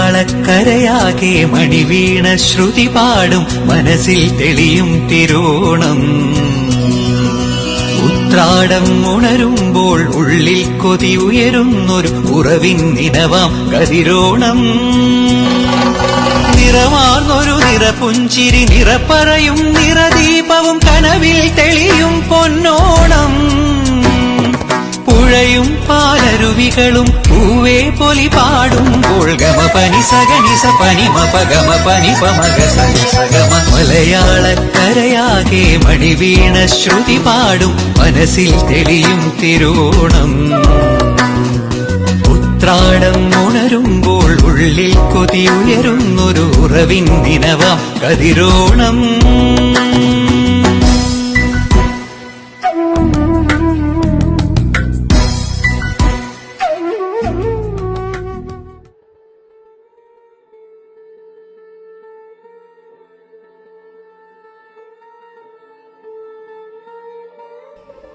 മലയാളക്കരയാകെ മണിവീണ ശ്രുതി പാടും മനസ്സിൽ തെളിയും തിരുവോണം. ഉത്രാടം ഉണരുമ്പോൾ ഉള്ളിൽ കൊതി ഉയരുന്നൊരു ഉറവിൻ നിനവാം കതിരോണം. നിറമാർന്നൊരു നിറപുഞ്ചിരി നിറപ്പറയും നിറദീപവും കനവിൽ തെളിയും പൊന്നോണം. പുഴയും പാലരുവികളും പൂവേ പൊലി പാടുമ്പോൾ ഗമ പനി സഗനിസ പനിമ പഗമ പനി പമഗ സഗമ. മലയാളക്കരയാകെ മണിവീണ ശ്രുതി പാടും മനസ്സിൽ തെളിയും തിരുവോണം. ഉത്രാടം ഉണരുമ്പോൾ ഉള്ളിൽ കൊതി ഉയരുന്നൊരു ഉറവിൻ നിനവാം കതിരോണം.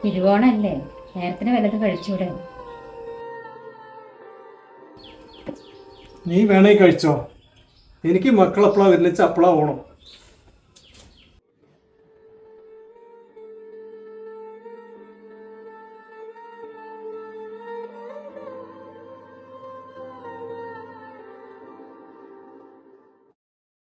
തിരുവോണല്ലേ, നേരത്തിന് വല്ലതും കഴിച്ചൂടെ? നീ വേണേ കഴിച്ചോ, എനിക്ക് മക്കളെപ്പോഴാ വരുന്ന അപ്പളാ ഓണം.